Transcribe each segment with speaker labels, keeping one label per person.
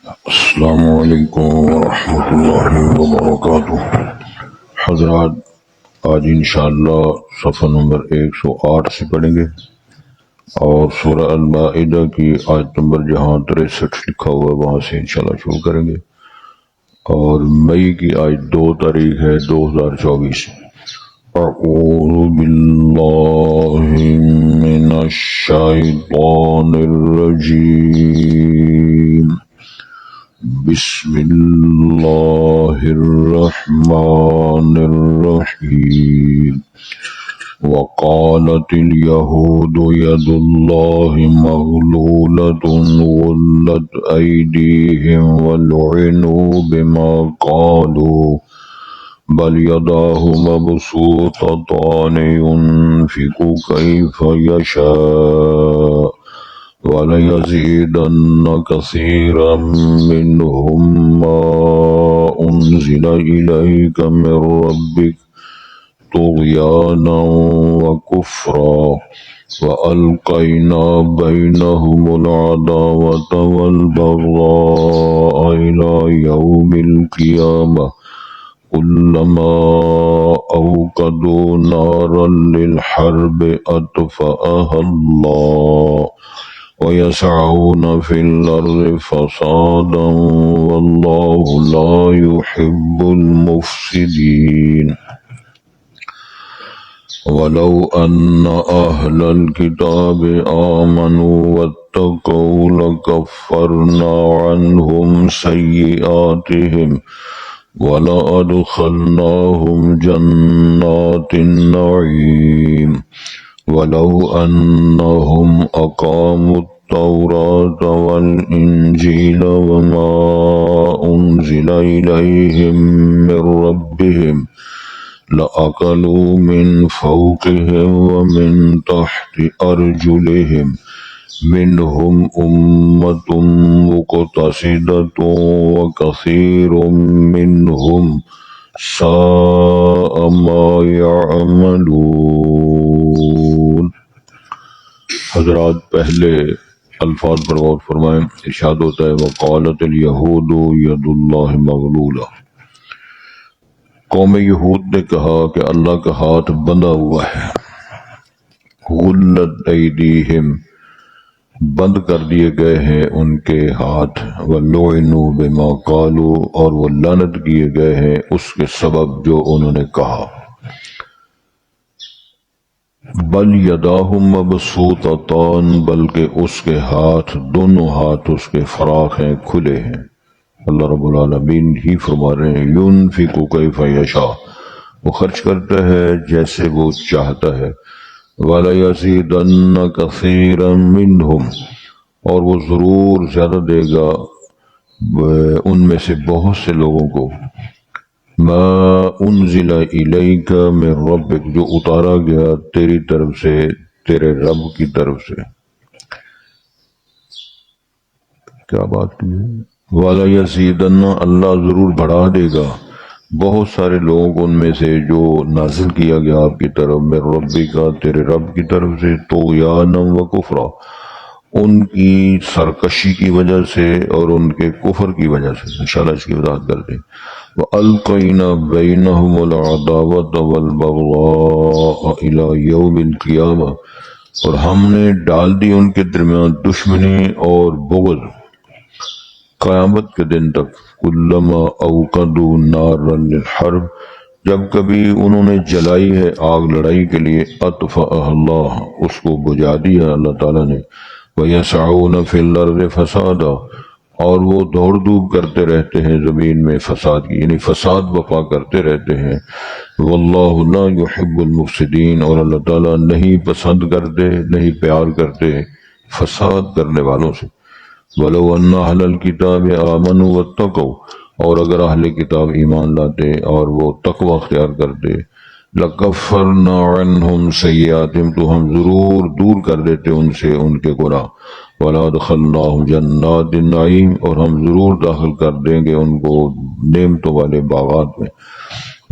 Speaker 1: السلام علیکم ورحمۃ اللہ وبرکاتہ۔ حضرات، آج انشاءاللہ صفحہ نمبر 108 سے پڑھیں گے اور سورہ المائدہ کی آیت نمبر جہاں 63 لکھا ہوا ہے وہاں سے انشاءاللہ شروع کریں گے، اور مئی کی آج 2 تاریخ ہے 2024۔ اعوذ باللہ من الشیطان الرجیم، بسم اللہ الرحمن الرحیم۔ وقالت اليهود يد الله مغلولة غلت أيديهم ولعنوا بما قالوا بل يداه مبسوطتان ينفق كيف يشاء وليزيدن كثيرا منهم ما أنزل إليك من ربك طغيانا وكفرا وألقينا بينهم العداوة والبغضاء إلى يوم القيامة كلما أوقدوا نارا للحرب أطفأها الله ويسعون في الأرض فسادا والله لا يحب المفسدين۔ ولو أن أهل الكتاب آمنوا واتقوا لكفرنا عنهم سيئاتهم ولأدخلناهم جنات النعيم ولو أنهم أقاموا التوراة والإنجيل وما أنزل إليهم من ربهم لأكلوا من فوقهم ومن تحت أرجلهم منهم أمة مقتصدة وكثير منهم ساء ما يعملون۔ حضرات، پہلے الفاظ پر غور فرمائیں۔ ارشاد ہوتا ہے وقالت الیہود ید اللہ مغلولہ۔ قوم یہود نے کہا کہ اللہ کا ہاتھ بندھا ہوا ہے۔ غلت ایدیہم، بند کر دیے گئے ہیں ان کے ہاتھ، وَلُعِنُوا بِمَا قَالُوا، اور وہ لعنت کیے گئے ہیں اس کے سبب جو انہوں نے کہا۔ بل یداہ مبسوطتان، بلکہ اس کے ہاتھ، دونوں ہاتھ اس کے فراخ ہیں، کھلے ہیں۔ اللہ رب العالمین ہی فرما رہے ہیں يُنْفِقُ كَيْفَ يَشَاءُ، وہ خرچ کرتا ہے جیسے وہ چاہتا ہے۔ وَلَيَزِيدَنَّ كَثِيرًا مِّنْهُمْ، اور وہ ضرور زیادہ دے گا ان میں سے بہت سے لوگوں کو، مَا أُنزِلَ إِلَيْكَ مِن رَبِّكَ، جو اتارا گیا تیری طرف سے، تیرے رب کی طرف سے۔ کیا بات کی ہے؟ وَلَيَزِيدَنَّ، اللہ ضرور بڑھا دے گا بہت سارے لوگوں کو ان میں سے جو نازل کیا گیا آپ کی طرف، من ربک، تیرے رب کی طرف سے، طغیانا و کفرا، ان کی سرکشی کی وجہ سے اور ان کے کفر کی وجہ سے۔ انشاءاللہ اس کی وضاحت کرتے ہیں۔ وَأَلْقَيْنَا بَيْنَهُمُ الْعَدَاوَةَ وَالْبَغْضَاءَ إِلَى يَوْمِ الْقِيَامَةِ، اور ہم نے ڈال دی ان کے درمیان دشمنی اور بغض قیامت کے دن تک۔ کلما اوقدوا نارا للحرب، جب کبھی انہوں نے جلائی ہے آگ لڑائی کے لیے، اطفأها اللہ، اس کو بجھا دیا اللہ تعالیٰ نے۔ وَيَسْعَوْنَ فِي الْأَرْضِ فَسَادًا، اور وہ دوڑ دھوپ کرتے رہتے ہیں زمین میں فساد کی، یعنی فساد بپا کرتے رہتے ہیں۔ واللہ لا يحب المفسدین، اور اللہ تعالیٰ نہیں پسند کرتے، نہیں پیار کرتے فساد کرنے والوں سے۔ وَلَوْ أَنَّ أَهْلَ الْكِتَابِ آمَنُوا وَاتَّقَوْا، اور اگر اہل کتاب ایمان لاتے اور وہ تقوی اختیار کرتے، لَكَفَّرْنَا عَنْهُمْ سَيِّئَاتِهِمْ، تو ہم ضرور دور کر دیتے ان سے ان کے گناہ۔ وَلَأَدْخَلْنَاهُمْ جَنَّاتِ النَّعِيمِ، اور ہم ضرور داخل کر دیں گے ان کو نعمتوں والے باغات میں۔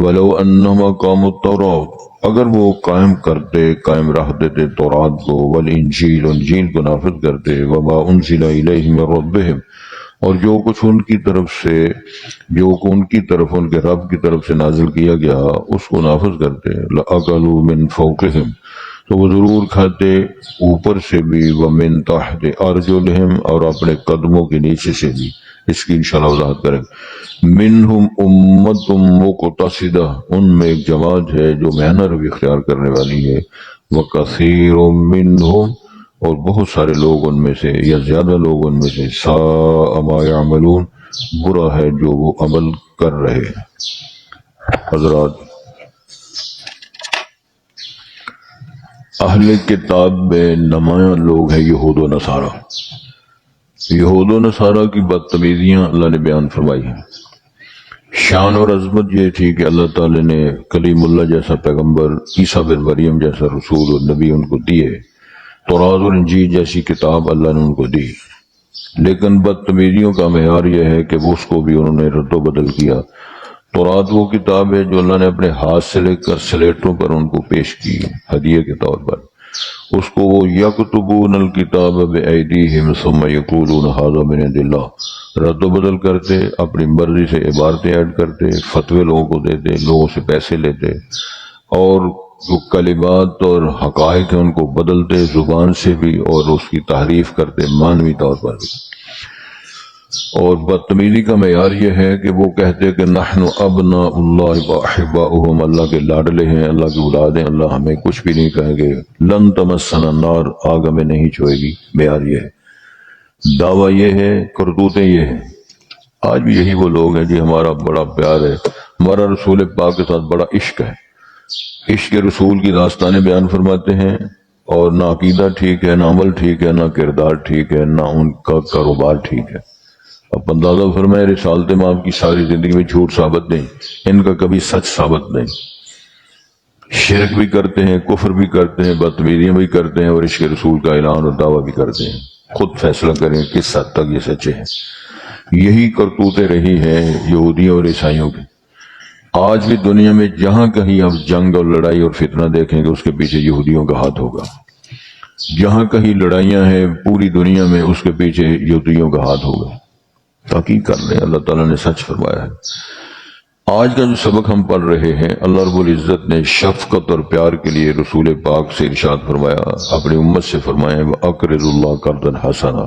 Speaker 1: وَلَوْ أَنَّهُمْ أَقَامُوا التَّوْرَاةَ، اگر وہ قائم رکھ دیتے تورات کو، والانجیل، انجیل کو نافذ کرتے، وما انزل الیہم من ربہم، اور جو کچھ ان کی طرف ان کے رب کی طرف سے نازل کیا گیا اس کو نافذ کرتے لَأَكَلُوا مِن فَوْقِهِمْ، تو وہ ضرور کھاتے اوپر سے بھی، وَمِن تَحْتِ أَرْجُلِهِمْ، اور اپنے قدموں کے نیچے سے بھی۔ اس کی انشاءاللہ وضاحت کریں۔ منہم امت مقتصدہ، ان میں ایک جماعت ہے جو مہنہ روی اختیار کرنے والی ہے، وکثیر منہم، اور بہت سارے لوگ ان میں سے یا زیادہ لوگ ان میں سے، ساء ما یعملون، برا ہے جو وہ عمل کر رہے ہیں۔ حضرات، اہل کتاب میں نمایاں لوگ ہیں یہود و نصارہ۔ یہود و نصارہ کی بدتمیزیاں اللہ نے بیان فرمائی ہیں۔ شان اور عظمت یہ تھی کہ اللہ تعالی نے کلیم اللہ جیسا پیغمبر، عیسیٰ بن مریم جیسا رسول اور نبی ان کو دیے، تورات اور انجیل جیسی کتاب اللہ نے ان کو دی، لیکن بدتمیزیوں کا معیار یہ ہے کہ اس کو بھی انہوں نے رد و بدل کیا۔ تورات وہ کتاب ہے جو اللہ نے اپنے ہاتھ سے لے کر سلیٹوں پر ان کو پیش کی ہدیے کے طور پر، اس کو وہ یکتبون الکتاب بایدیہم ثم یقولون ھذا من عند اللہ، رد و بدل کرتے، اپنی مرضی سے عبارتیں ایڈ کرتے، فتوے لوگوں کو دیتے، لوگوں سے پیسے لیتے، اور جو کلمات اور حقائق ہیں ان کو بدلتے، زبان سے بھی، اور اس کی تحریف کرتے معنوی طور پر بھی۔ اور بدتمیزی کا معیار یہ ہے کہ وہ کہتے کہ نحن ابناء اللہ واحباؤہم، اللہ کے لاڈلے ہیں، اللہ کی اولاد ہیں، اللہ ہمیں کچھ بھی نہیں کہیں گے، لن تمسنا النار، آگ ہمیں نہیں چھوئے گی۔ معیار یہ ہے، دعویٰ یہ ہے، کرتوتیں یہ ہیں۔ آج بھی یہی وہ لوگ ہیں جی، ہمارا بڑا پیار ہے، ہمارا رسول پاک کے ساتھ بڑا عشق ہے، عشق رسول کی داستانیں بیان فرماتے ہیں، اور نہ عقیدہ ٹھیک ہے، نہ عمل ٹھیک ہے، نہ کردار ٹھیک ہے، نہ ان کا کاروبار ٹھیک ہے۔ اب اندازہ فرمائے، رسالت مآب کی ساری زندگی میں جھوٹ ثابت نہیں، ان کا کبھی سچ ثابت نہیں، شرک بھی کرتے ہیں، کفر بھی کرتے ہیں، بدتمیزیاں بھی کرتے ہیں، اور عشق رسول کا اعلان اور دعویٰ بھی کرتے ہیں۔ خود فیصلہ کریں کس حد تک یہ سچے ہیں۔ یہی کرتوتیں رہی ہیں یہودیوں اور عیسائیوں کی۔ آج بھی دنیا میں جہاں کہیں اب جنگ اور لڑائی اور فتنہ دیکھیں گے، اس کے پیچھے یہودیوں کا ہاتھ ہوگا۔ جہاں کہیں لڑائیاں ہیں پوری دنیا میں، اس کے پیچھے یہودیوں کا ہاتھ ہوگا۔ تحقیق کر لیں، اللہ تعالیٰ نے سچ فرمایا ہے۔ آج کا جو سبق ہم پڑھ رہے ہیں، اللہ رب العزت نے شفقت اور پیار کے لیے رسول پاک سے ارشاد فرمایا، اپنی امت سے فرمایا، وَأَقْرِضُوا اللَّهَ قَرْضًا حَسَنًا،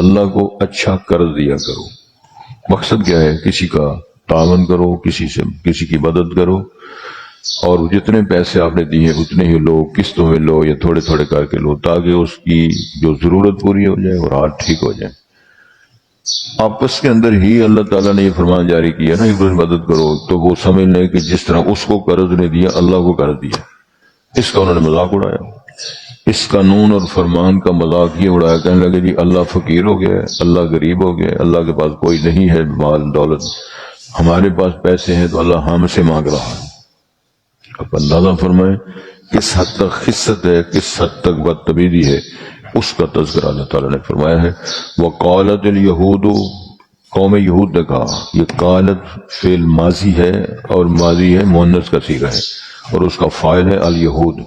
Speaker 1: اللہ کو اچھا قرض دیا کرو۔ مقصد کیا ہے؟ کسی کا تعاون کرو، کسی کی مدد کرو، اور جتنے پیسے آپ نے دیے اتنے ہی لو، قسطوں میں لو یا تھوڑے تھوڑے کر کے لو، تاکہ اس کی جو ضرورت پوری ہو جائے اور ہاتھ ٹھیک ہو جائے۔ آپس کے اندر ہی اللہ تعالیٰ نے یہ فرمان جاری کیا نا، ایک دوسرے مدد کرو، تو وہ سمجھ لیں کہ جس طرح اس کو قرض نے دیا، اللہ کو قرض دیا۔ اس کا انہوں نے مذاق اڑایا، اس قانون اور فرمان کا مذاق یہ اڑایا، کہنے لگے جی اللہ فقیر ہو گیا ہے، اللہ غریب ہو گیا ہے، اللہ کے پاس کوئی نہیں ہے مال دولت، ہمارے پاس پیسے ہیں تو اللہ ہم سے مانگ رہا ہے۔ اب اندازہ فرمائیں کس حد تک خست ہے، کس حد تک بدتمیزی ہے، اس کا تذکرہ اللہ تعالیٰ نے فرمایا ہے۔ وَقَالَتِ الْيَهُودُ، قوم یہود نے کہا، یہ قالت فعل ماضی ہے، اور ماضی ہے مؤنث کا صیغہ ہے، اور اس کا فاعل ہے الیہود۔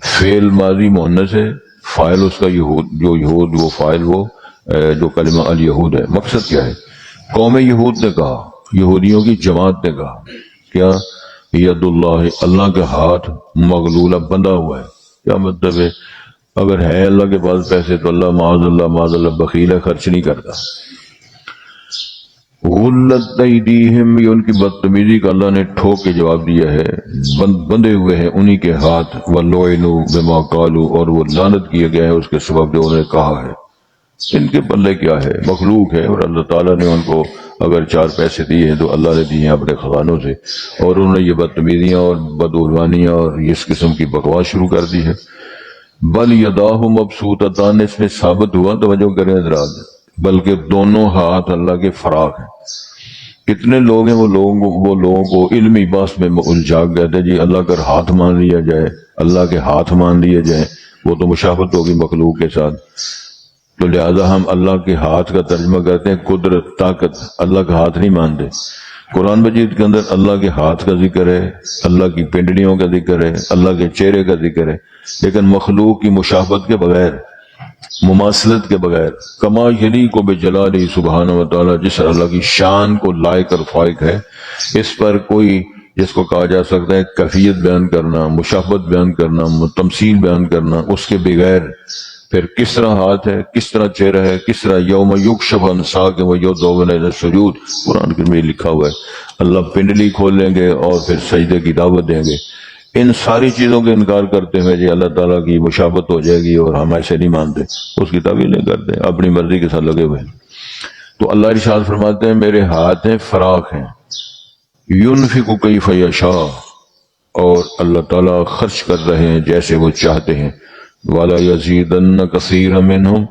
Speaker 1: فعل ماضی مؤنث ہے، فاعل اس کا یہود، جو یہود وہ فاعل وہ جو کلمہ الیہود ہے۔ مقصد کیا ہے؟ قوم یہود نے کہا، یہودیوں کی جماعت نے کہا، کیا؟ ید اللہ، اللہ کا ہاتھ مغلولہ، بندھا ہوا ہے۔ کیا مطلب ہے؟ اگر ہے اللہ کے پاس پیسے تو اللہ معاذ اللہ بخیل ہے، خرچ نہیں کرتا۔ غلت ایدیہم، یہ ان کی بدتمیزی کا اللہ نے ٹھوک کے جواب دیا ہے، بندھے ہوئے ہیں انہی کے ہاتھ، وَلُعِنُوا بِمَا قَالُوا، اور وہ لعنت کیا گیا ہے اس کے سبب جو انہوں نے کہا ہے۔ ان کے پلے کیا ہے؟ مخلوق ہے، اور اللہ تعالیٰ نے ان کو اگر 4 پیسے دیے ہیں تو اللہ نے دیے ہیں اپنے خزانوں سے، اور انہوں نے یہ بدتمیزیاں اور بدعنوانیاں اور اس قسم کی بکواس شروع کر دی ہے۔ بل یداہ مبسوطتان، اس میں ثابت ہوا، توجہ کریں حضرات، بلکہ دونوں ہاتھ اللہ کے فراق ہیں۔ کتنے لوگ ہیں وہ لوگوں کو علمی بحث میں الجھا کہتے ہیں جی اللہ کا ہاتھ مان لیا جائے، اللہ کے ہاتھ مان لیے جائیں، وہ تو مشابہت ہوگی مخلوق کے ساتھ، تو لہذا ہم اللہ کے ہاتھ کا ترجمہ کرتے ہیں قدرت، طاقت، اللہ کا ہاتھ نہیں مانتے۔ قرآن مجید کے اندر اللہ کے ہاتھ کا ذکر ہے، اللہ کی پنڈلیوں کا ذکر ہے، اللہ کے چہرے کا ذکر ہے، لیکن مخلوق کی مشابہت کے بغیر مماثلت کے بغیر، کما یلیق بجلالہ سبحانہ و تعالی، جس اللہ کی شان کو لائق اور فائق ہے، اس پر کوئی جس کو کہا جا سکتا ہے کیفیت بیان کرنا، مشابہت بیان کرنا، تمثیل بیان کرنا، اس کے بغیر پھر کس طرح ہاتھ ہے، کس طرح چہرہ ہے، کس طرح یوم یکشف عن ساق ویدعون الی السجود، قرآن میں لکھا ہوا ہے اللہ پنڈلی کھول لیں گے اور پھر سجدے کی دعوت دیں گے۔ ان ساری چیزوں کے انکار کرتے ہوئے جی اللہ تعالیٰ کی مشابہت ہو جائے گی اور ہم ایسے نہیں مانتے، اس کی تعویل نہیں کرتے، اپنی مرضی کے ساتھ لگے ہوئے ہیں۔ تو اللہ ارشاد فرماتے ہیں میرے ہاتھ ہیں، فراخ ہیں، ينفق کیف یشاء، اور اللہ تعالیٰ خرچ کر رہے ہیں جیسے وہ چاہتے ہیں، وَلَا يَزِيدَنَّ كَثِيرًا مِّنْهُمْ،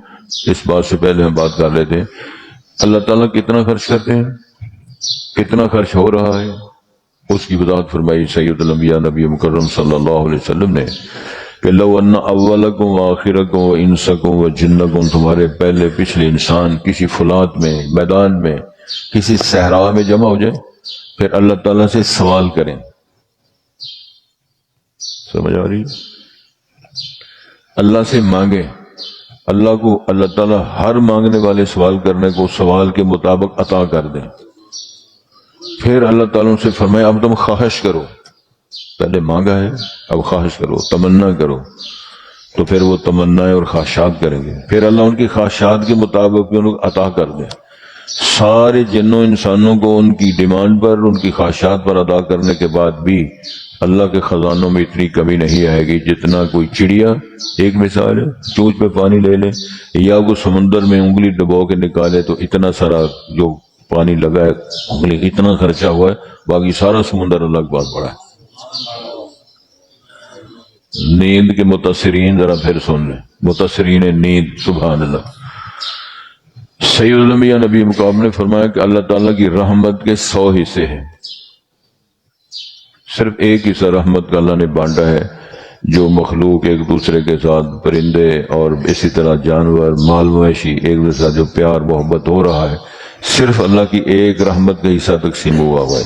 Speaker 1: اس بات سے پہلے ہم بات کر رہے تھے اللہ تعالیٰ کتنا خرچ کرتے ہیں، کتنا خرچ ہو رہا ہے، اس کی وضاحت فرمائی سید الانبیاء نبی مکرم صلی اللہ علیہ وسلم نے کہ لو ان اولکم و آخرکم و انسکم و جنکم، تمہارے پہلے پچھلے انسان کسی فلات میں، میدان میں، کسی صحرا میں جمع ہو جائے، پھر اللہ تعالیٰ سے سوال کریں، سمجھ آ رہی ہے؟ اللہ سے مانگیں، اللہ کو اللہ تعالیٰ ہر مانگنے والے سوال کرنے کو سوال کے مطابق عطا کر دیں۔ پھر اللہ تعالیٰ سے فرمایا اب تم خواہش کرو، پہلے مانگا ہے اب خواہش کرو، تمنا کرو، تو پھر وہ تمنائیں اور خواہشات کریں گے، پھر اللہ ان کی خواہشات کے مطابق ان کو عطا کر دیں۔ سارے جنوں انسانوں کو ان کی ڈیمانڈ پر، ان کی خواہشات پر ادا کرنے کے بعد بھی اللہ کے خزانوں میں اتنی کمی نہیں آئے گی جتنا کوئی چڑیا، ایک مثال ہے، چونچ پہ پانی لے لے یا وہ سمندر میں انگلی ڈبو کے نکالے تو اتنا سارا جو پانی لگا ہے انگلی اتنا خرچہ ہوا ہے، باقی سارا سمندر الگ بات پڑا ہے۔ نیند کے متاثرین ذرا پھر سن لیں، متاثرین نیند، سبحان اللہ۔ سید الانبیاء نبی مقام نے فرمایا کہ اللہ تعالیٰ کی رحمت کے 100 حصے ہیں، صرف ایک حصہ رحمت کا اللہ نے بانٹا ہے، جو مخلوق ایک دوسرے کے ساتھ، پرندے اور اسی طرح جانور، مال مویشی، ایک دوسرے کے ساتھ جو پیار محبت ہو رہا ہے، صرف اللہ کی ایک رحمت کا حصہ تقسیم ہوا ہوا ہے،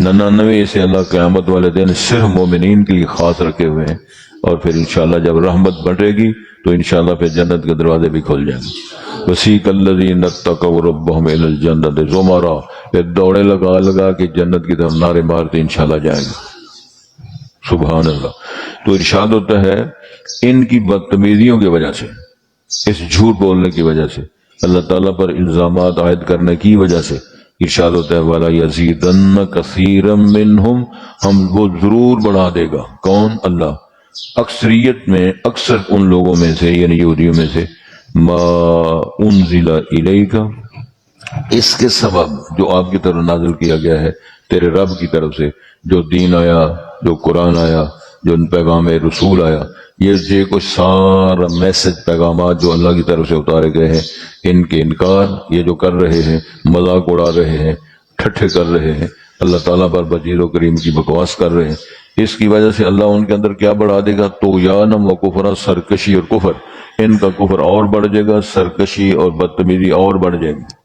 Speaker 1: 99 اسے اللہ قیامت والے دن صرف مومنین کے لیے خاص رکھے ہوئے ہیں، اور پھر انشاءاللہ جب رحمت بٹے گی تو انشاءاللہ پھر جنت کے دروازے بھی کھل جائیں گے۔ وسیق الذین اتقوا ربهم الی الجنۃ زمرا، پھر دوڑے لگا لگا کہ جنت کی طرف نعرے مارتے انشاءاللہ جائیں گے، سبحان اللہ۔ تو ارشاد ہوتا ہے ان کی بدتمیزیوں کی وجہ سے، اس جھوٹ بولنے کی وجہ سے، اللہ تعالیٰ پر الزامات عائد کرنے کی وجہ سے ارشاد ہوتا ہے وَلَا يَزِيدَنَّ كَثِيرًا مِّنْهُمْ، ہم وہ ضرور بڑھا دے گا، کون؟ اللہ، اکثریت میں، اکثر ان لوگوں میں سے یعنی یہودیوں میں سے، ما انزل الیک، اس کے سبب جو آپ کی طرف نازل کیا گیا ہے تیرے رب کی طرف سے، جو دین آیا، جو قرآن آیا، جو پیغام رسول آیا، یہ کچھ سارا میسج، پیغامات جو اللہ کی طرف سے اتارے گئے ہیں، ان کے انکار یہ جو کر رہے ہیں، مذاق اڑا رہے ہیں، ٹھٹھے کر رہے ہیں، اللہ تعالیٰ پر بجیر و کریم کی بکواس کر رہے ہیں، اس کی وجہ سے اللہ ان کے اندر کیا بڑھا دے گا؟ طغیانم و کفر، سرکشی اور کفر، ان کا کفر اور بڑھ جائے گا، سرکشی اور بدتمیزی اور بڑھ جائے گی۔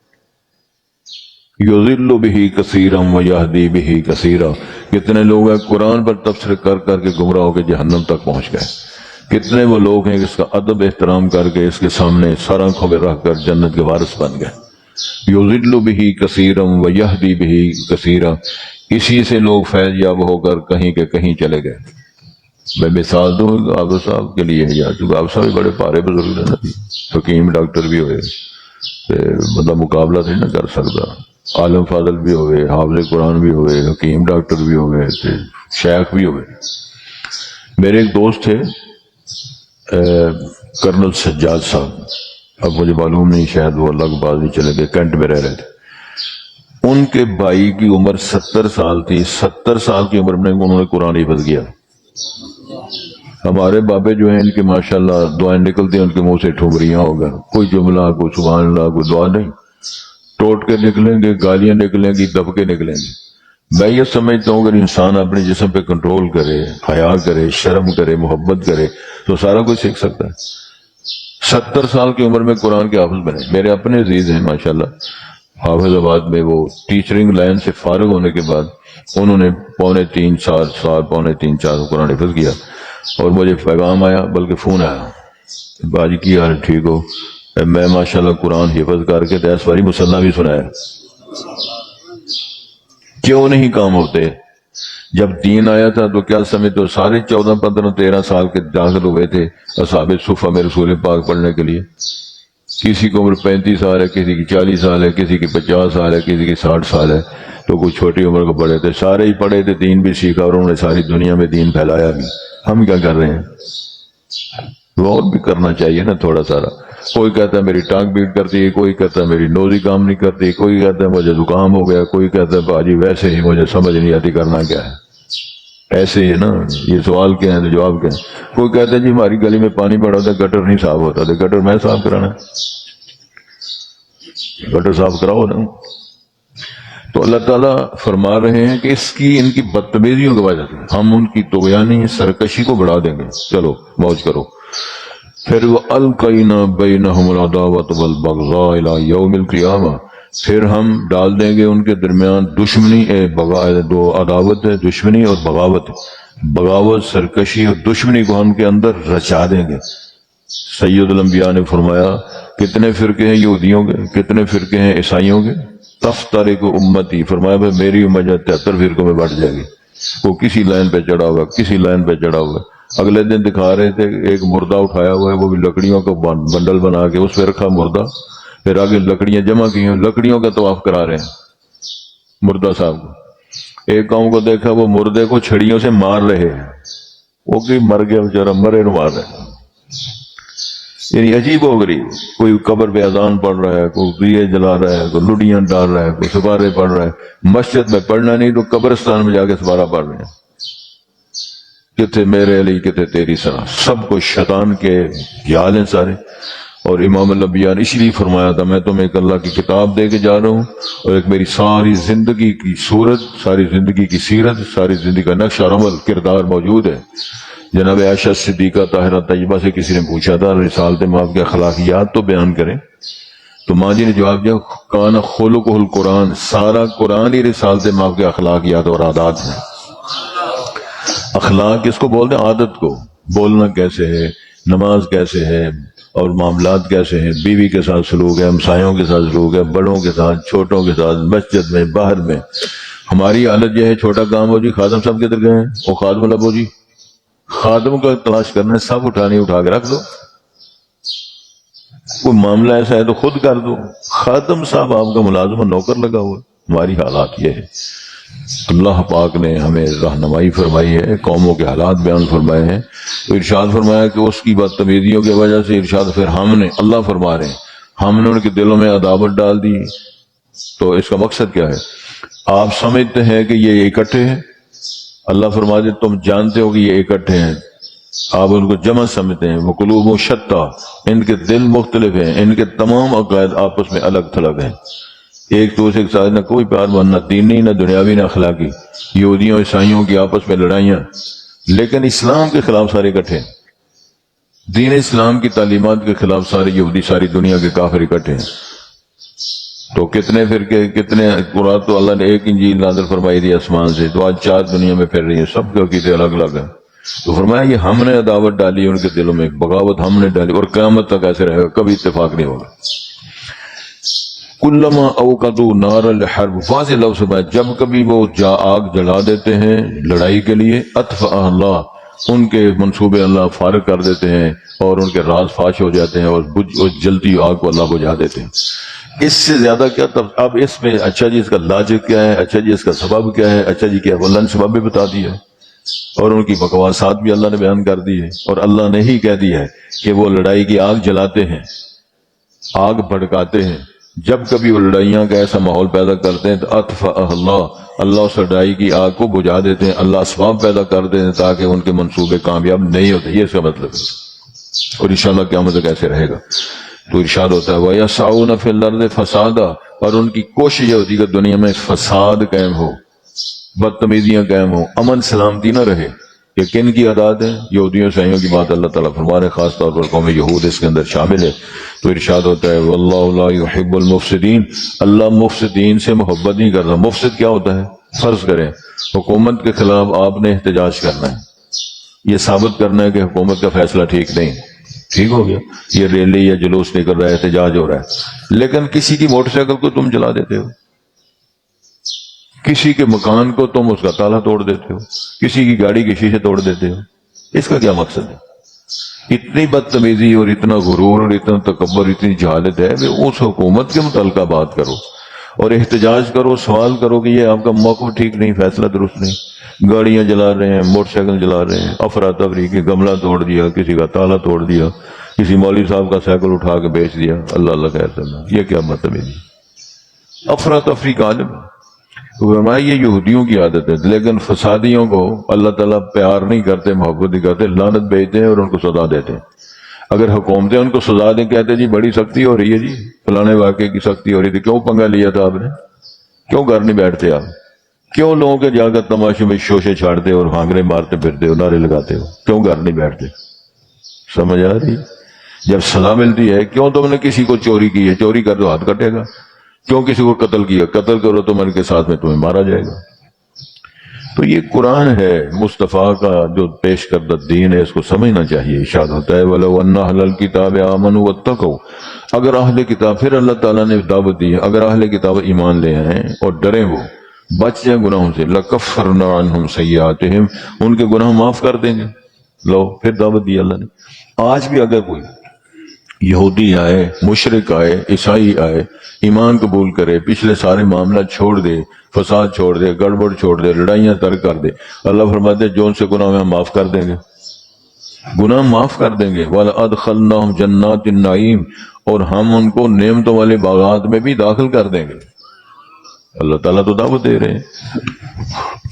Speaker 1: یضل بہ کثیرا و یہدی بہ کثیرا، کتنے لوگ ہیں قرآن پر تبصرے کر کر کے گمراہ ہو کے جہنم تک پہنچ گئے، کتنے وہ لوگ ہیں اس کا ادب احترام کر کے اس کے سامنے سر آنکھوں پہ رکھ کر جنت کے وارث بن گئے۔ یضل بہ کثیرا و یہدی بہ کثیرا، اسی سے لوگ فیض یاب ہو کر کہیں کے کہیں چلے گئے۔ میں مثال دوں آپ صاحب کے لیے، یا چونکہ آپ صاحب بڑے پارے بزرگ ہیں نا، حکیم ڈاکٹر بھی ہوئے، مطلب مقابلہ نہیں نہ کر سکتا، عالم فاضل بھی ہوئے، حافظ قرآن بھی ہوئے، حکیم ڈاکٹر بھی ہوئے، شیخ بھی ہوئے۔ میرے ایک دوست تھے کرنل سجاد صاحب، اب مجھے معلوم نہیں شاید وہ اللہ کے بعد ہی چلے گئے، کینٹ میں رہ رہے تھے۔ ان کے بھائی کی عمر 70 سال تھی، 70 سال کی عمر میں انہوں نے قرآن حفظ کیا۔ ہمارے بابے جو ہیں ان کے ماشاءاللہ دعائیں نکلتی ہیں ان کے منہ سے ٹھمریاں ہو گئے، کوئی جملہ، کوئی سبحان اللہ، کوئی دعا نہیں، ٹوٹ کے نکلیں گے، گالیاں نکلیں گی، دب کے نکلیں گے۔ میں یہ سمجھتا ہوں اگر انسان اپنے جسم پہ کنٹرول کرے، حیا کرے، شرم کرے، محبت کرے تو سارا کچھ سیکھ سکتا ہے۔ 70 سال کی عمر میں قرآن کے حافظ بنے۔ میرے اپنے عزیز ہیں ماشاءاللہ، حافظ آباد میں، وہ ٹیچرنگ لائن سے فارغ ہونے کے بعد انہوں نے پونے تین چار قرآن حفظ کیا، اور مجھے پیغام آیا، بلکہ فون آیا باجی کی حال ٹھیک ہو؟ میں ماشاءاللہ قرآن حفظ کر کے تو اس باری مسلح بھی سنایا. کیوں نہیں کام ہوتے؟ جب دین آیا تھا تو کیا سمجھ تو سارے 14 15 13 سال کے داخل ہوئے تھے اصحاب صفہ میں رسول پاک پڑھنے کے لیے. کسی کی عمر 35 سال ہے، کسی کی 40 سال ہے، کسی کی 50 سال ہے، کسی کی 60 سال ہے. تو کوئی چھوٹی عمر کو پڑھے تھے، سارے ہی پڑھے تھے، دین بھی سیکھا اور انہوں نے ساری دنیا میں دین پھیلایا بھی. ہم کیا کر رہے ہیں؟ غور بھی کرنا چاہیے نا تھوڑا سارا. کوئی کہتا ہے میری ٹانگ بیٹ کرتی ہے، کوئی کہتا ہے میری نوزی کام نہیں کرتی، کوئی کہتا ہے مجھے زکام ہو گیا، کوئی کہتا ہے باجی ویسے ہی مجھے سمجھ نہیں آتی کرنا کیا ہے. ایسے ہی نا، یہ سوال کیا ہے تو جواب کیا ہے. کوئی کہتا ہے جی ہماری گلی میں پانی پڑا ہوتا ہے، گٹر نہیں صاف ہوتا، تو گٹر میں صاف کرانا، گٹر صاف کراؤ نا. تو اللہ تعالیٰ فرما رہے ہیں کہ ان کی بدتمیزیوں کی وجہ سے ہم ان کی طغیانی سرکشی کو بڑھا دیں گے. چلو موج کرو. پھر وَأَلْقَيْنَا بَيْنَهُمُ الْعَدَاوَةَ وَالْبَغْضَاءَ إِلَىٰ يَوْمِ الْقِيَامَةِ، پھر ہم ڈال دیں گے ان کے درمیان دشمنی، دو عداوت ہے، دشمنی اور بغاوت. بغاوت، سرکشی اور دشمنی کو ہم کے اندر رچا دیں گے. سید الانبیاء نے فرمایا کتنے فرقے ہیں یہودیوں کے، کتنے فرقے ہیں عیسائیوں کے؟ تفترق امتی، فرمایا بھائی میری امت 73 فرقوں میں بٹ جائے گی. وہ کسی لائن پہ چڑھا ہوا، کسی لائن پہ چڑھا ہوا. اگلے دن دکھا رہے تھے ایک مردہ اٹھایا ہوا ہے، وہ بھی لکڑیوں کا بنڈل بنا کے اس پہ رکھا مردہ، پھر آگے لکڑیاں جمع کی ہیں، لکڑیوں کا طواف کرا رہے ہیں مردہ صاحب کو. ایک قوم کو دیکھا وہ مردے کو چھڑیوں سے مار رہے ہیں، وہ کہ مر گیا بیچارہ، مرے نو مار رہے. یعنی عجیب ہو گئی. کوئی قبر پہ اذان پڑھ رہا ہے، کوئی دیے جلا رہا ہے، کوئی لڈیاں ڈال رہا ہے، کوئی سپارے پڑھ رہا ہے. مسجد میں پڑھنا نہیں تو قبرستان میں جا کے سپارہ پڑھ رہے ہیں. کتنے میرے علی، کتنے تیری سنا، سب کو شیطان کے جال ہیں سارے. اور امام الانبیاء نے اس لیے فرمایا تھا میں تمہیں ایک اللہ کی کتاب دے کے جا رہا ہوں اور ایک میری ساری زندگی کی صورت، ساری زندگی کی سیرت، ساری زندگی کا نقش اور عمل کردار موجود ہے. جناب عائشہ صدیقہ طاہرہ طیبہ سے کسی نے پوچھا تھا رسالت مآب کے اخلاقیات تو بیان کریں، تو ماں جی نے جواب دیا کان خلقہ القرآن، سارا قرآن ہی رسالت مآب کے اخلاقیات اور عادات ہیں. اخلاق کس کو بولتے ہیں؟ عادت کو. بولنا کیسے ہے، نماز کیسے ہے، اور معاملات کیسے ہیں، بیوی کے ساتھ سلوک ہے، ہمسایوں کے ساتھ سلوک ہے، بڑوں کے ساتھ، چھوٹوں کے ساتھ، مسجد میں، باہر میں. ہماری حالت یہ ہے چھوٹا کام ہو جی خادم صاحب کدھر گئے ہیں، وہ خادم لب ہو جی، خادم کا تلاش کرنا ہے، سب اٹھا کے رکھ دو. کوئی معاملہ ایسا ہے تو خود کر دو. خادم صاحب آپ کا ملازم نوکر لگا ہوا. ہماری حالات یہ ہے. اللہ پاک نے ہمیں رہنمائی فرمائی ہے، قوموں کے حالات بیان فرمائے ہیں. تو ارشاد فرمایا کہ اس کی بدتمیزیوں کی وجہ سے ارشاد پھر ہم نے، اللہ فرما رہے ہیں، ہم نے ان کے دلوں میں عداوت ڈال دی. تو اس کا مقصد کیا ہے؟ آپ سمجھتے ہیں کہ یہ اکٹھے ہیں، اللہ فرما دے تم جانتے ہو کہ یہ اکٹھے ہیں، آپ ان کو جمع سمجھتے ہیں. وہ قلوب و شتہ، ان کے دل مختلف ہیں، ان کے تمام عقائد آپس میں الگ تھلگ ہیں. ایک دوسرے کے ساتھ نہ کوئی پیار بننا، دینی نہ دنیاوی نہ اخلاقی. یہودیوں عیسائیوں کی آپس میں لڑائیاں، لیکن اسلام کے خلاف سارے اکٹھے ہیں. دین اسلام کی تعلیمات کے خلاف سارے یہودی، ساری دنیا کے کافر اکٹھے ہیں. تو کتنے فرقے، کتنے قرآن. تو اللہ نے ایک انجیل نازل فرمائی دی آسمان سے، تو آج 4 دنیا میں پھر رہی ہیں، سب کے عقیدے الگ الگ ہیں. تو فرمایا یہ ہم نے عداوت ڈالی ان کے دلوں میں، بغاوت ہم نے ڈالی، اور قیامت تک ایسے رہے گا، کبھی اتفاق نہیں ہوگا. کلما اوقدوا نار الحرب، واضح لفظ ہے، جب کبھی وہ آگ جلا دیتے ہیں لڑائی کے لیے، اطفأ اللہ، ان کے منصوبے اللہ فارغ کر دیتے ہیں اور ان کے راز فاش ہو جاتے ہیں اور جلتی آگ کو اللہ بجھا دیتے ہیں. اس سے زیادہ کیا؟ تب اب اس میں اچھا جی اس کا لاجک کیا ہے، اچھا جی اس کا سبب کیا ہے، اچھا جی کیا ہے، اللہ نے سبب بھی بتا دی ہے اور ان کی بکواسات بھی اللہ نے بیان کر دی ہے. اور اللہ نے ہی کہہ دیا ہے کہ وہ لڑائی کی آگ جلاتے ہیں، آگ بھڑکاتے ہیں. جب کبھی وہ لڑائیاں کا ایسا ماحول پیدا کرتے ہیں تو اطفأ اللہ اس لڑائی کی آگ کو بجھا دیتے ہیں، اللہ اسباب پیدا کر دیتے ہیں تاکہ ان کے منصوبے کامیاب نہیں ہوتے. یہ اس کا مطلب ہے. اور انشاءاللہ قیامت تک ایسے رہے گا. تو ارشاد ہوتا ہے وَيَسْعَوْنَ فِي الْأَرْضِ فَسَادًا، اور ان کی کوشش یہ ہوتی ہے کہ دنیا میں فساد قائم ہو، بدتمیزیاں قائم ہو، امن سلامتی نہ رہے. یہ کن کی عادات ہیں؟ یہودیوں سائیوں کی بات اللہ تعالیٰ فرما رہے ہیں، خاص طور پر قوم یہود اس کے اندر شامل ہے. تو ارشاد ہوتا ہے واللہ لا يحب المفسدین، اللہ مفسدین سے محبت نہیں کرتا. مفسد کیا ہوتا ہے؟ فرض کریں حکومت کے خلاف آپ نے احتجاج کرنا ہے، یہ ثابت کرنا ہے کہ حکومت کا فیصلہ ٹھیک نہیں، ٹھیک ہو گیا، یہ ریلی یا جلوس نکل رہا ہے، احتجاج ہو رہا ہے، لیکن کسی کی موٹر سائیکل کو تم جلا دیتے ہو، کسی کے مکان کو تم اس کا تالا توڑ دیتے ہو، کسی کی گاڑی کے شیشے توڑ دیتے ہو، اس کا کیا مقصد ہے؟ اتنی بدتمیزی اور اتنا غرور اور اتنا تکبر، اتنی جہالت ہے کہ اس حکومت کے متعلقہ بات کرو اور احتجاج کرو، سوال کرو کہ یہ آپ کا موقف ٹھیک نہیں، فیصلہ درست نہیں، گاڑیاں جلا رہے ہیں، موٹر سائیکل جلا رہے ہیں، افراتفری کی گملہ توڑ دیا، کسی کا تالا توڑ دیا، کسی مولوی صاحب کا سائیکل اٹھا کے بیچ دیا، اللہ اللہ خیر کرنا، یہ کیا بدتمیزی، افراتفری کا عالم۔ فرمایا یہ یہودیوں کی عادت ہے، لیکن فسادیوں کو اللہ تعالیٰ پیار نہیں کرتے، محبت نہیں کرتے، لعنت بھیجتے ہیں اور ان کو سزا دیتے ہیں۔ اگر حکومتیں ان کو سزا دیں، کہتے جی بڑی سختی ہو رہی ہے، جی فلانے واقعے کی سختی ہو رہی تھی، کیوں پنگا لیا تھا آپ نے؟ کیوں گھر نہیں بیٹھتے آپ؟ کیوں لوگوں کے جا کر تماشے میں شوشے چھاڑتے اور ہانگرے مارتے پھرتے ہو، نعرے لگاتے ہو؟ کیوں گھر نہیں بیٹھتے؟ سمجھ آ رہی؟ جب سزا ملتی ہے، کیوں تم نے کسی کو چوری کی ہے، چوری کر دو ہاتھ کٹے گا، کیوں کسی کو قتل کیا، قتل کرو تو من کے ساتھ میں تمہیں مارا جائے گا۔ تو یہ قرآن ہے مصطفیٰ کا جو پیش کردہ دین ہے، اس کو سمجھنا چاہیے۔ ارشاد ہوتا ہے وَلَوْ أَنَّ أَهْلَ الْكِتَابِ آمَنُوا وَاتَّقَوْا، اگر اہل کتاب، پھر اللہ تعالیٰ نے دعوت دی ہے، اگر اہل کتاب ایمان لے آئیں اور ڈریں، وہ بچ جائیں گناہوں سے، لَكَفَّرْنَا عَنْهُمْ سَيِّئَاتِهِمْ، ان کے گناہ معاف کر دیں گے۔ لو پھر دعوت دی اللہ نے۔ آج بھی اگر کوئی یہودی آئے، مشرک آئے، عیسائی آئے، ایمان قبول کرے، پچھلے سارے معاملہ چھوڑ دے، فساد چھوڑ دے، گڑبڑ چھوڑ دے، لڑائیاں ترک کر دے، اللہ فرماتے ہیں جو ان سے گناہ میں ہم معاف کر دیں گے، گناہ معاف کر دیں گے۔ وَلَأَدْخَلْنَاهُمْ جَنَّاتِ النَّعِيمِ، اور ہم ان کو نعمتوں والے باغات میں بھی داخل کر دیں گے۔ اللہ تعالیٰ تو دعوت دے رہے ہیں۔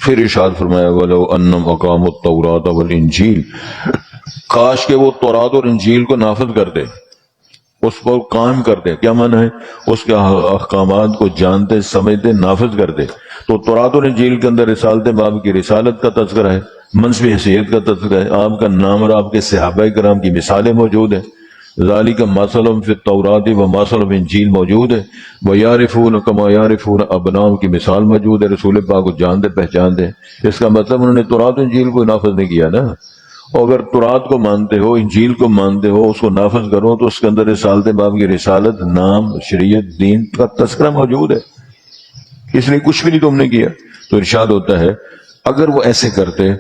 Speaker 1: پھر ارشاد فرمایا وَلَوْ أَنَّهُمْ أَقَامُوا التَّوْرَاةَ وَالْإِنْجِيلَ، کاش کہ وہ تورات اور انجیل کو نافذ کر دے، اس کو قائم کرتے۔ کیا معنی ہے؟ اس کے احکامات کو جانتے، سمجھتے، نافذ کرتے۔ تو تورات اور انجیل کے اندر رسالت باب کی رسالت کا تذکرہ ہے، منصب حیثیت کا تذکرہ ہے، آپ کا نام اور آپ کے صحابہ کرام کی مثالیں موجود ہیں۔ ذالک مثل فی التوراۃ و مثل فی الانجیل موجود ہے، ویعرفون کما یعرفون ابناءہم کی مثال موجود ہے، رسول پاک کو جانتے پہچانتے۔ اس کا مطلب انہوں نے تورات و انجیل کو نافذ نہیں کیا نا۔ اور اگر تورات کو مانتے ہو، انجیل کو مانتے ہو، اس کو نافذ کرو، تو اس کے اندر رسالت باب کی رسالت، نام، شریعت، دین کا تذکرہ موجود ہے، اس لیے کچھ بھی نہیں تم نے کیا۔ تو ارشاد ہوتا ہے اگر وہ ایسے کرتے،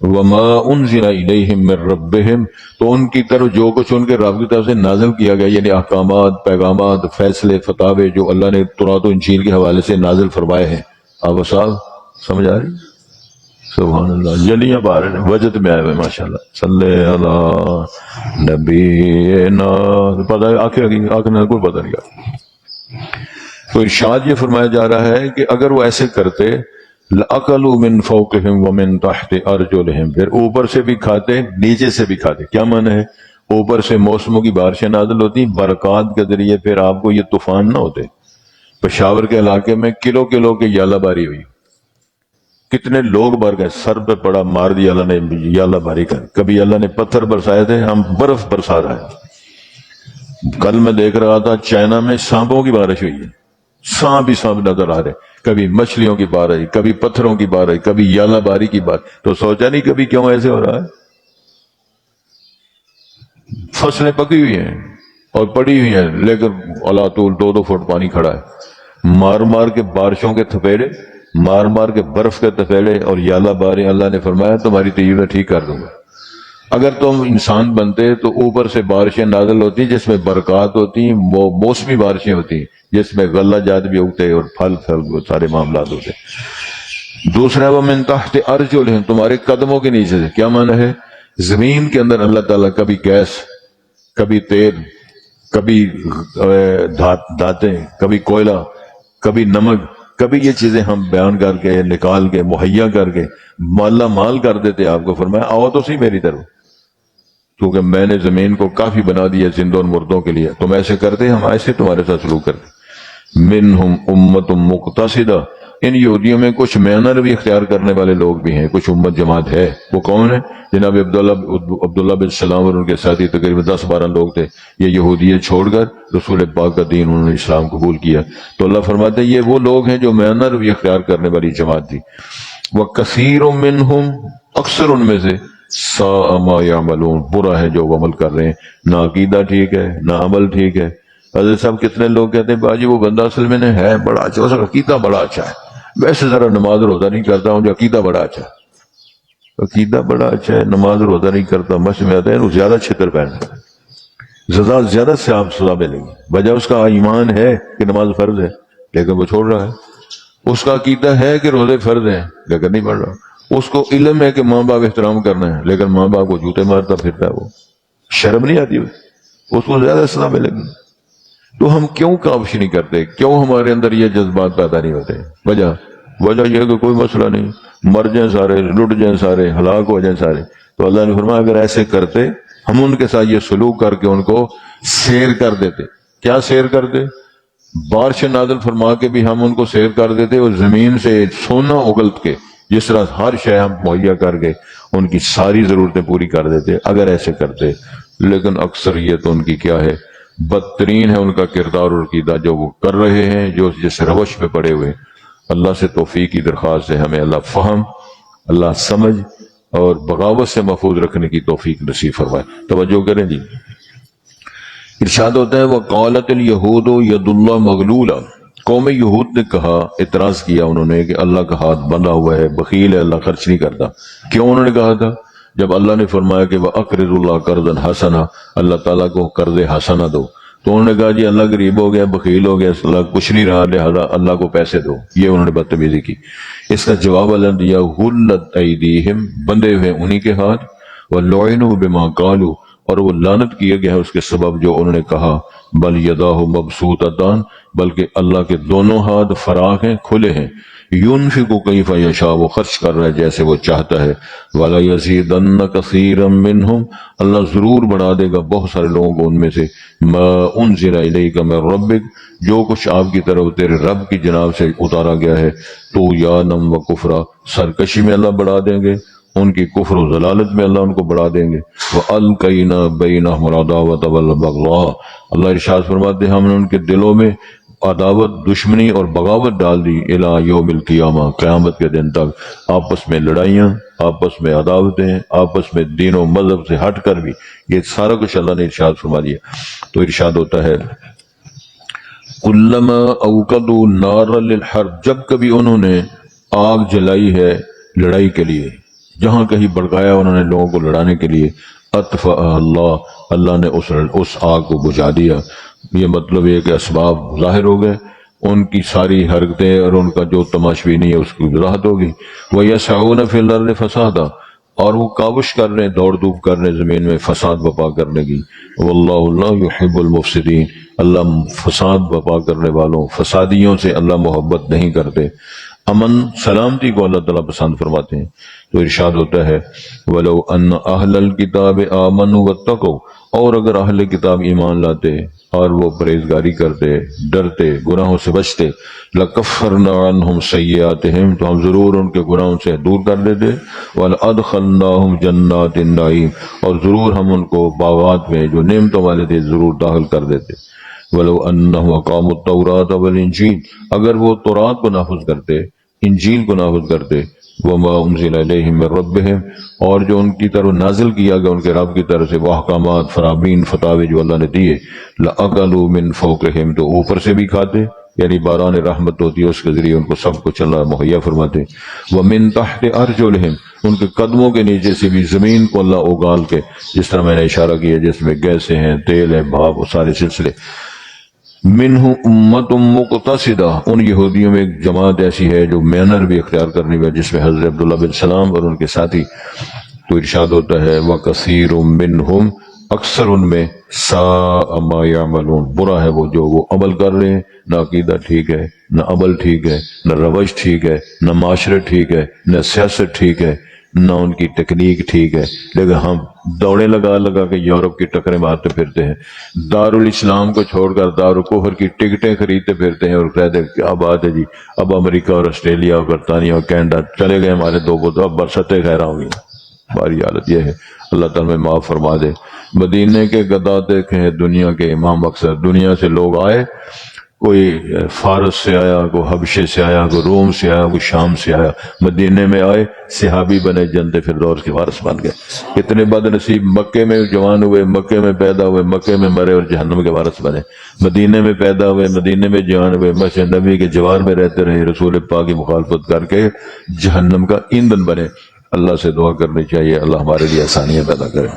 Speaker 1: وَمَا أُنزِلَ إِلَيْهِم مِّن رَّبِّهِمْ، تو ان کی طرف جو کچھ ان کے رب کی طرف سے نازل کیا گیا، یعنی احکامات، پیغامات، فیصلے، فتاوے جو اللہ نے تورات و انجیل کے حوالے سے نازل فرمائے ہیں، آپ صاحب سمجھ آ رہی؟ سبحان اللہ، جلیاں باہر ہیں، وجد میں آئے ہوئے ماشاءاللہ، صلی اللہ نبینا، پتہ ہے آنکھ کوئی پتہ نہیں گیا۔ تو ارشاد یہ فرمایا جا رہا ہے کہ اگر وہ ایسے کرتے، لَأَكَلُوا مِن فَوْقِهِمْ وَمِن تَحْتِ أَرْجُلِهِمْ، پھر اوپر سے بھی کھاتے، نیچے سے بھی کھاتے۔ کیا معنی ہے؟ اوپر سے موسموں کی بارشیں نازل ہوتی، برکات کے ذریعے، پھر آپ کو یہ طوفان نہ ہوتے۔ پشاور کے علاقے میں کلو کلو کی یالہ باری ہوئی، کتنے لوگ مر گئے، سر پہ پڑا، مار دیا اللہ نے یالہ باری کر۔ کبھی اللہ نے پتھر برسائے تھے، ہم برف برسا رہے ہیں۔ کل میں دیکھ رہا تھا چائنا میں سانپوں کی بارش ہوئی ہے، سانپ ہی سانپ نظر آ رہے، کبھی مچھلیوں کی بارش، کبھی پتھروں کی بارش، کبھی یالہ باری کی بارش۔ تو سوچا نہیں کبھی کیوں ایسے ہو رہا ہے؟ فصلیں پکی ہوئی ہیں اور پڑی ہوئی ہیں، لیکن اللہ طول 2-2 فٹ پانی کھڑا ہے۔ مار مار کے بارشوں کے تھپیڑے، مار مار کے برف کے تفیڑے اور یالہ باری، اللہ نے فرمایا تمہاری تجربہ ٹھیک کر دوں گا۔ اگر تم انسان بنتے تو اوپر سے بارشیں نازل ہوتی جس میں برکات ہوتی، وہ موسمی بارشیں ہوتی جس میں غلہ جات بھی اگتے اور پھل سارے معاملات ہوتے۔ دوسرا وہ من تحت ارجلہم، تمہارے قدموں کے نیچے سے۔ کیا معنی ہے؟ زمین کے اندر اللہ تعالیٰ کبھی گیس، کبھی تیل، کبھی دھاتیں، کبھی کوئلہ، کبھی نمک، کبھی یہ چیزیں ہم بیان کر کے، نکال کے، مہیا کر کے مالا مال کر دیتے۔ آپ کو فرمایا آؤ تو صحیح میری طرف، کیونکہ میں نے زمین کو کافی بنا دیا زندوں اور مردوں کے لیے، تم ایسے کرتے، ہم ایسے تمہارے ساتھ سلوک کرتے۔ منہم امت مقتصدہ، ان یہودیوں میں کچھ میانہ روی اختیار کرنے والے لوگ بھی ہیں، کچھ امت جماعت ہے۔ وہ کون ہے؟ جناب عبداللہ بن سلام اور ان کے ساتھی تقریباً 10-12 لوگ تھے۔ یہ یہودیت چھوڑ کر رسول پاک کا دین انہوں نے اسلام قبول کیا۔ تو اللہ فرماتے ہیں یہ وہ لوگ ہیں جو میانہ روی اختیار کرنے والی جماعت تھی۔ وَكَثِيرٌ مِّنْهُمْ، اکثر ان میں سے، ساء ما یعملون، برا ہے جو وہ عمل کر رہے ہیں، نہ عقیدہ ٹھیک ہے نہ عمل ٹھیک ہے۔ حضرت صاحب کتنے لوگ کہتے ہیں باجی وہ بندہ اصل میں ہے بڑا اچھا، اس کا عقیدہ بڑا اچھا ہے، ویسے ذرا نماز روزہ نہیں کرتا ہوں جو عقیدہ بڑا اچھا ہے، عقیدہ بڑا اچھا ہے نماز روزہ نہیں کرتا، مسجد میں آتا ہے وہ زیادہ چھتر پہنتا ہے، زیادہ سے آپ سزا ملے گی، وجہ اس کا ایمان ہے کہ نماز فرض ہے لیکن وہ چھوڑ رہا ہے، اس کا عقیدہ ہے کہ روزے فرض ہیں لیکن نہیں پڑھ رہا، اس کو علم ہے کہ ماں باپ احترام کرنا ہے لیکن ماں باپ کو جوتے مارتا پھرتا ہے، وہ شرم نہیں آتی اس کو زیادہ سزا ملے گی۔ تو ہم کیوں کاوش نہیں کرتے، کیوں ہمارے اندر یہ جذبات پیدا نہیں ہوتے؟ وجہ یہ کہ کوئی مسئلہ نہیں، مر جائیں سارے، لٹ جائیں سارے، ہلاک ہو جائیں سارے۔ تو اللہ نے فرمایا اگر ایسے کرتے ہم ان کے ساتھ یہ سلوک کر کے ان کو سیر کر دیتے۔ کیا سیر کرتے؟ بارش نازل فرما کے بھی ہم ان کو سیر کر دیتے اور زمین سے سونا اگلت کے جس طرح ہر شے ہم مہیا کر کے ان کی ساری ضرورتیں پوری کر دیتے اگر ایسے کرتے۔ لیکن اکثریت ان کی کیا ہے؟ بدترین ہے ان کا کردار اور عقیدہ جو وہ کر رہے ہیں، جو جس روش پہ پڑے ہوئے۔ اللہ سے توفیق کی درخواست ہے ہمیں اللہ فہم، اللہ سمجھ اور بغاوت سے محفوظ رکھنے کی توفیق نصیب فرمائے۔ توجہ کریں جی، ارشاد ہوتا ہے وقالت الیہود ید اللہ مغلولہ، قوم یہود نے کہا، اعتراض کیا انہوں نے کہ اللہ کا ہاتھ بندھا ہوا ہے، بخیل ہے، اللہ خرچ نہیں کرتا۔ کیوں انہوں نے کہا تھا؟ جب اللہ نے فرمایا کہ وَأَقْرِضُ اللَّهَ قَرْضًا حَسَنًا، اللہ تعالیٰ کو قرض حسنہ دو، تو انہوں نے کہا جی اللہ غریب ہو گیا، بخیل ہو گیا، اللہ کچھ نہیں رہا لہذا اللہ کو پیسے دو۔ یہ انہوں نے بدتمیزی کی۔ اس کا جواب اللہ نے دیا غلت ایدیہم، بندے ہوئے انہی کے ہاتھ، وَلُعِنُوا بِمَا قَالُوا، اور وہ لعنت کیا گیا ہے اس کے سبب جو انہوں نے کہا، بل یداہ مبسوطتان، بلکہ اللہ کے دونوں ہاتھ فراخ ہیں، کھلے ہیں، ينفق کیف یشاء، وہ خرچ کر رہا ہے جیسے وہ چاہتا ہے، ولا یزیدن کثیرا منہم، اللہ ضرور بڑھا دے گا بہت سارے لوگوں کو ان میں سے، ما انزل الیک من ربک، جو کچھ آپ کی طرف تیرے رب کی جناب سے اتارا گیا ہے، تو یا نم و کفرا، سرکشی میں اللہ بڑھا دیں گے، ان کی کفر و ضلالت میں اللہ ان کو بڑھا دیں گے، وَأَلْقَيْنَا بَيْنَهُمُ الْعَدَاوَةَ وَالْبَغْضَاءَ، اللہ ارشاد فرماتے ہیں ہم نے ان کے دلوں میں عداوت، دشمنی اور بغاوت ڈال دی، الی یوم القیامہ، قیامت کے دن تک، آپس میں لڑائیاں، آپس میں عداوتیں، آپس میں دین و مذہب سے ہٹ کر بھی، یہ سارا کچھ اللہ نے ارشاد فرما دیا۔ تو ارشاد ہوتا ہے کلما اوقدوا نارا للحرب، جب کبھی انہوں نے آگ جلائی ہے لڑائی کے لیے، جہاں کہیں بڑکایا انہوں نے لوگوں کو لڑانے کے لیے، اطفأ اللہ، اللہ نے اس آگ کو بجھا دیا۔ یہ مطلب یہ کہ اسباب ظاہر ہو گئے، ان کی ساری حرکتیں اور ان کا جو تماشبینی ہے اس کی وضاحت ہوگی۔ وَيَسْعَوْنَ فِي الْأَرْضِ فَسَادًا، اور وہ کاوش کر رہے ہیں، دوڑ دھوپ کر رہے ہیں زمین میں فساد بپا کرنے کی۔ وَاللَّهُ لَا يُحِبُّ الْمُفْسِدِينَ، اللہ فساد بپا کرنے والوں، فسادیوں سے اللہ محبت نہیں کرتے۔ امن، سلامتی کو اللہ تعالیٰ پسند فرماتے ہیں۔ تو ارشاد ہوتا ہے وَلَوْ أَنَّ أَهْلَ الْكِتَابِ آمَنُوا وَاتَّقَوْا، اور اگر اہل کتاب ایمان لاتے اور وہ پرہیزگاری کرتے، ڈرتے، گناہوں سے بچتے، لَكَفَّرْنَا عَنْهُمْ سَيِّئَاتِهِمْ، تو ہم ضرور ان کے گناہوں سے دور کر دیتے، وَلَأَدْخَلْنَاهُمْ جَنَّاتِ النَّعِيمِ، اور ضرور ہم ان کو باغات میں جو نعمتوں والے تھے ضرور داخل کر دیتے۔ وَلَوْ أَنَّهُمْ أَقَامُوا التَّوْرَاةَ وَالْإِنْجِيلَ، اگر وہ تورات کو نافذ کرتے، انجیل کو نافذ کرتے، وما انزل الیہم من ربہم، اور جو ان کی طرف نازل کیا گیا ان کے رب کی طرف سے وہ احکامات، فرامین، فتاوی جو اللہ نے دیے، لأکلوا من فوقہم، تو اوپر سے بھی کھاتے، یعنی باران رحمت ہوتی ہے اس کے ذریعے ان کو سب کچھ اللہ مہیا فرماتے، ومن تحت ارجلہم، ان کے قدموں کے نیچے سے بھی زمین کو اللہ اگال کے، جس طرح میں نے اشارہ کیا جس میں گیسیں ہیں، تیل ہے، بھاپ، وہ سارے سلسلے۔ منہ امت مقتصدہ، ان یہودیوں میں ایک جماعت ایسی ہے جو مینر بھی اختیار کرنے میں، جس میں حضرت عبداللہ بن سلام اور ان کے ساتھی۔ تو ارشاد ہوتا ہے وَكَثِيرٌ مِّنْهُمْ، اکثر ان میں، سَاءَ مَا يَعْمَلُونَ، برا ہے وہ جو وہ عمل کر رہے ہیں، نہ عقیدہ ٹھیک ہے، نہ عمل ٹھیک ہے، نہ روش ٹھیک ہے، نہ معاشرت ٹھیک ہے، نہ سیاست ٹھیک ہے، نہ ان کی ٹیکنیک ٹھیک ہے، لیکن ہم دوڑے لگا لگا کے یورپ کی ٹکریں مارتے پھرتے ہیں، دارالاسلام کو چھوڑ کر دارالکفر کی ٹکٹیں خریدتے پھرتے ہیں اور کہتے ہیں کیا بات ہے جی، اب امریکہ اور آسٹریلیا اور برطانیہ اور کینیڈا چلے گئے ہمارے دو پتر، اب برستیں خیرہ ہوگی۔ ہماری حالت یہ ہے، اللہ تعالیٰ میں معاف فرما دے۔ مدینے کے گدا دیکھے ہیں دنیا کے امام، اکثر دنیا سے لوگ آئے کوئی فارس سے آیا، کوئی حبشے سے آیا، کوئی روم سے آیا، کوئی شام سے آیا، مدینے میں آئے، صحابی بنے، جنت فردوس کے وارث بن گئے۔ کتنے بد نصیب مکے میں جوان ہوئے، مکے میں پیدا ہوئے، مکے میں مرے اور جہنم کے وارث بنے، مدینے میں پیدا ہوئے، مدینے میں جوان ہوئے، مسجد نبی کے جوار میں رہتے رہے، رسول پاک کی مخالفت کر کے جہنم کا ایندھن بنے۔ اللہ سے دعا کرنی چاہیے اللہ ہمارے لیے آسانیاں پیدا کرے۔